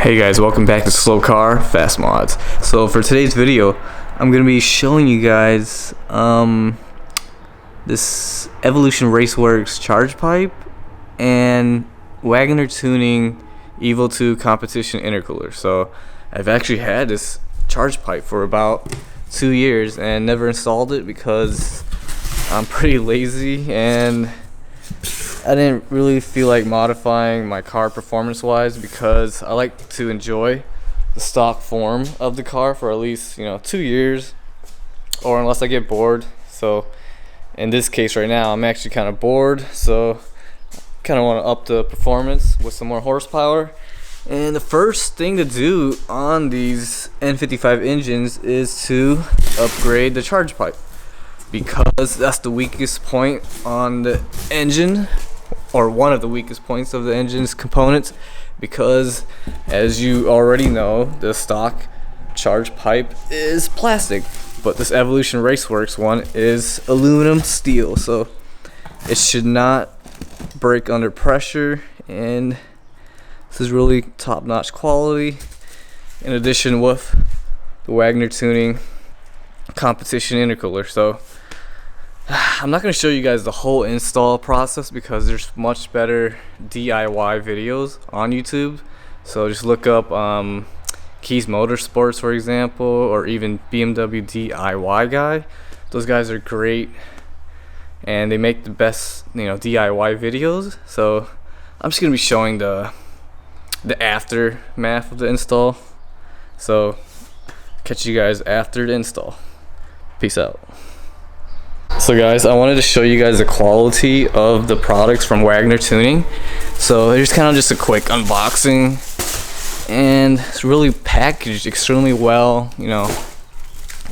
Hey guys, welcome back to Slow Car Fast Mods. So for today's video, I'm gonna be showing you guys this Evolution Racewerks charge pipe and WagnerTuning Evo 2 competition intercooler. So I've actually had this charge pipe for about 2 years and never installed it because I'm pretty lazy and I didn't really feel like modifying my car performance-wise because I like to enjoy the stock form of the car for at least 2 years, or unless I get bored. So in this case right now, I'm actually kind of bored, so kind of want to up the performance with some more horsepower. And the first thing to do on these N55 engines is to upgrade the charge pipe, because that's the weakest point on the engine, or one of the weakest points of the engine's components, because as you already know, the stock charge pipe is plastic, but this Evolution Racewerks one is aluminum steel, so it should not break under pressure, and this is really top-notch quality. In addition, with the WagnerTuning competition intercooler. So I'm not going to show you guys the whole install process because there's much better DIY videos on YouTube. So just look up Keys Motorsports, for example, or even BMW DIY guy. Those guys are great and they make the best DIY videos. So I'm just going to be showing the aftermath of the install. So catch you guys after the install. Peace out. So guys, I wanted to show you guys the quality of the products from WagnerTuning. So here's kind of just a quick unboxing, and it's really packaged extremely well.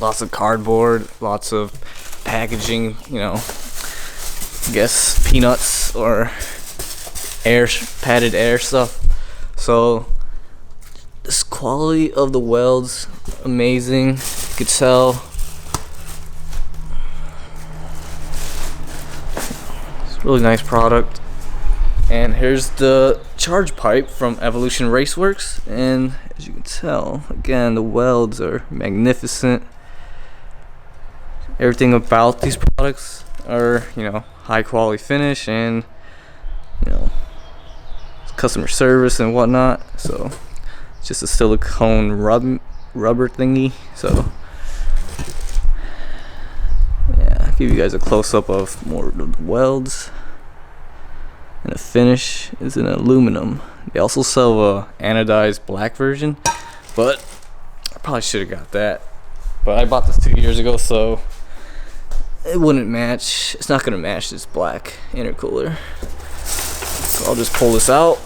Lots of cardboard, lots of packaging, I guess peanuts or padded air stuff. So this quality of the welds, amazing. You could tell. Really nice product. And here's the charge pipe from Evolution Racewerks, and as you can tell, again, the welds are magnificent. Everything about these products are high quality finish and customer service and whatnot. So it's just a silicone rubber thingy. So yeah, I'll give you guys a close-up of more of the welds. And the finish is in aluminum. They also sell a anodized black version, but I probably should have got that. But I bought this 2 years ago, so it wouldn't match. It's not gonna match this black intercooler. So I'll just pull this out,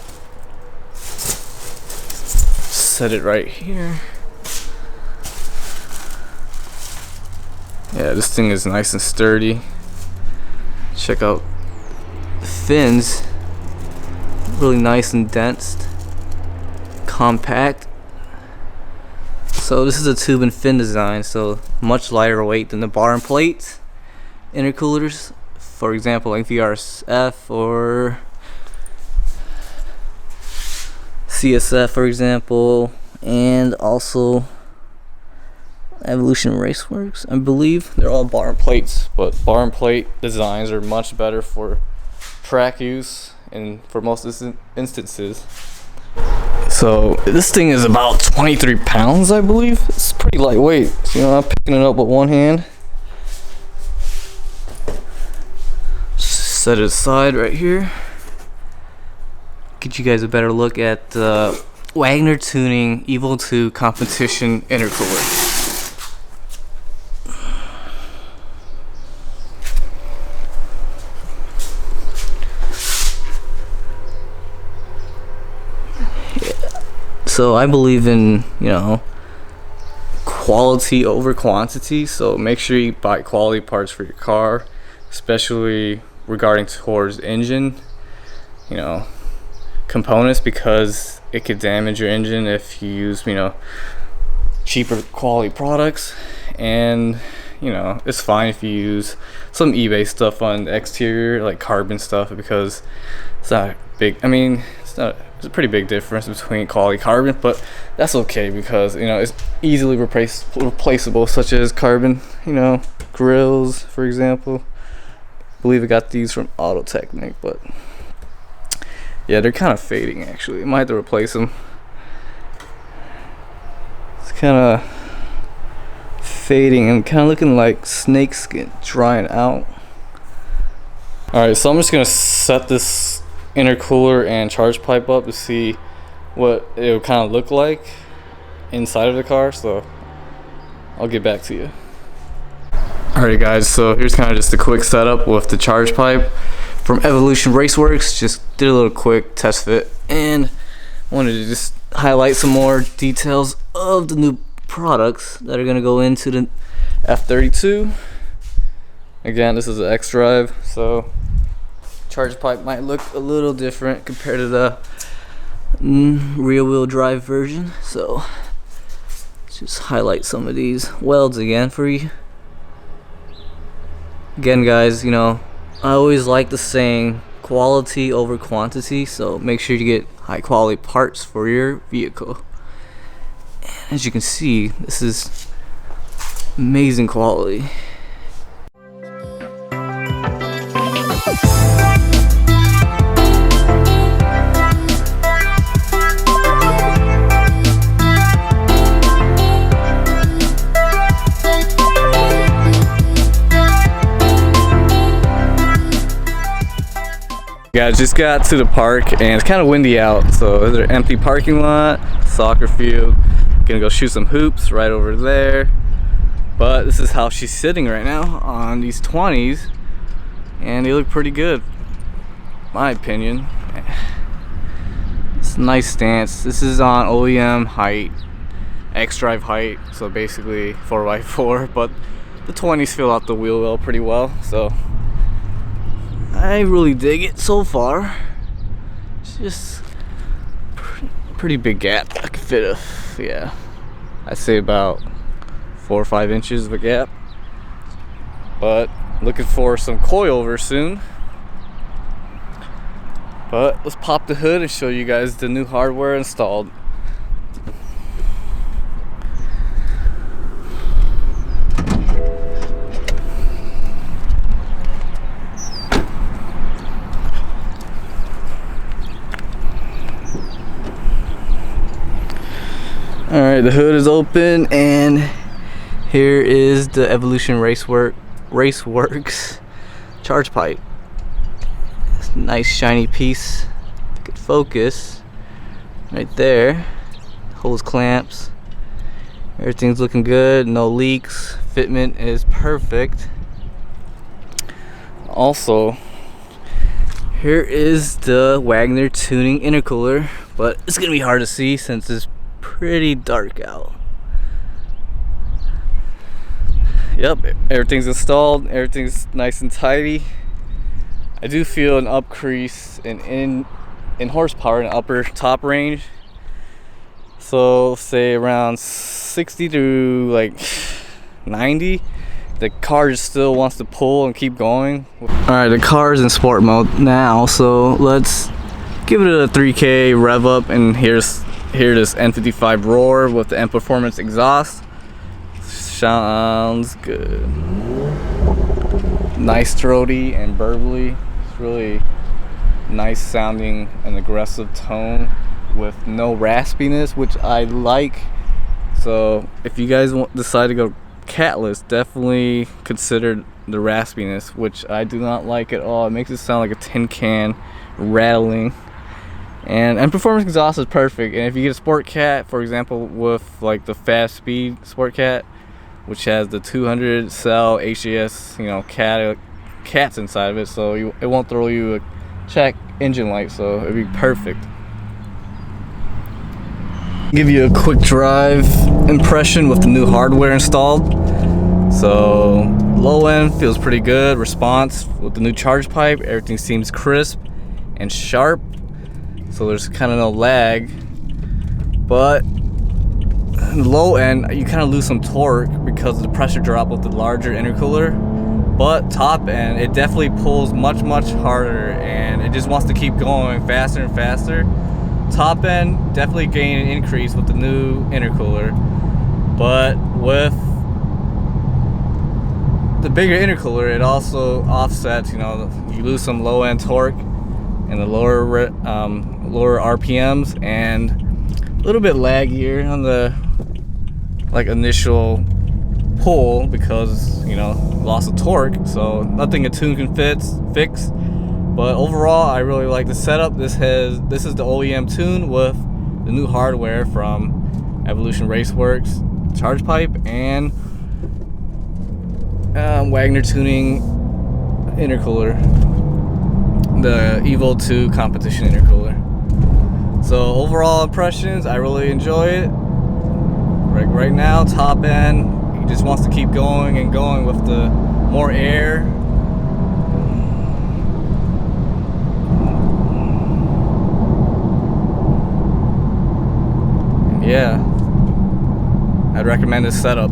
set it right here. Yeah, this thing is nice and sturdy. Check out the fins, really nice and dense, compact. So this is a tube and fin design, so much lighter weight than the bar and plate intercoolers, for example like VRSF or CSF, for example, and also Evolution Racewerks. I believe they're all bar and plates, but bar and plate designs are much better for track use and for most instances. So this thing is about 23 pounds, I believe. It's pretty lightweight. So, I'm picking it up with one hand. Set it aside right here. Get you guys a better look at the WagnerTuning Evo 2 competition intercooler. So I believe in quality over quantity, so make sure you buy quality parts for your car, especially regarding towards engine components, because it could damage your engine if you use cheaper quality products. And it's fine if you use some eBay stuff on the exterior, like carbon stuff, because it's not big. I mean, There's a pretty big difference between quality carbon, but that's okay because, you know, it's easily replaceable, such as carbon, you know, grills, for example. I believe I got these from Auto Technic, but yeah, they're kind of fading actually. I might have to replace them. It's kind of fading and kind of looking like snake skin drying out. Alright, so I'm just gonna set this intercooler and charge pipe up to see what it would kind of look like inside of the car, so I'll get back to you. Alright guys, so here's kind of just a quick setup with the charge pipe from Evolution Racewerks. Just did a little quick test fit and wanted to just highlight some more details of the new products that are going to go into the F32. Again, this is an xDrive, so charge pipe might look a little different compared to the rear wheel drive version. So let's just highlight some of these welds again for you. Again guys, you know, I always like the saying quality over quantity, so make sure you get high quality parts for your vehicle. And as you can see, this is amazing quality. Yeah, just got to the park and it's kind of windy out, so there's an empty parking lot, soccer field. Gonna go shoot some hoops right over there. But this is how she's sitting right now on these 20s, and they look pretty good, my opinion. It's a nice stance. This is on OEM height, xDrive height, so basically 4x4, but the 20s fill out the wheel well pretty well, so I really dig it so far. It's just pretty big gap. I could fit yeah, I'd say about 4 or 5 inches of a gap. But looking for some coilover soon. But let's pop the hood and show you guys the new hardware installed. Alright, the hood is open and here is the Evolution Racewerks charge pipe. It's a nice shiny piece. If you could focus right there. Hose clamps. Everything's looking good, no leaks. Fitment is perfect. Also, here is the WagnerTuning intercooler, but it's gonna be hard to see since it's pretty dark out. Yep, everything's installed, everything's nice and tidy. I do feel an increase in horsepower in the upper top range. So say around 60 to like 90. The car just still wants to pull and keep going. Alright, the car is in sport mode now, so let's give it a 3K rev up and hear this N55 roar with the N Performance exhaust. Sounds good. Nice throaty and burbly. It's really nice sounding and aggressive tone with no raspiness, which I like. So if you guys decide to go catless, definitely consider the raspiness, which I do not like at all. It makes it sound like a tin can rattling. And Performance exhaust is perfect. And if you get a Sport Cat, for example, with like the fast speed Sport Cat, which has the 200 cell HAS, you know, cats inside of it, so it won't throw you a check engine light, so it'd be perfect. Give you a quick drive impression with the new hardware installed. So low end feels pretty good. Response with the new charge pipe, everything seems crisp and sharp, so there's kind of no lag. But low end, you kind of lose some torque because of the pressure drop with the larger intercooler. But top end, it definitely pulls much harder, and it just wants to keep going faster and faster. Top end definitely gained an increase with the new intercooler, but with the bigger intercooler, it also offsets, you know, you lose some low end torque and the lower RPMs, and a little bit laggier on the initial pull because, you know, loss of torque. So nothing a tune can fix. But overall, I really like the setup. This is the OEM tune with the new hardware from Evolution Racewerks charge pipe and WagnerTuning intercooler, the Evo 2 competition intercooler. So overall impressions, I really enjoy it. Right now, top end, he just wants to keep going and going with the more air. Yeah, I'd recommend this setup.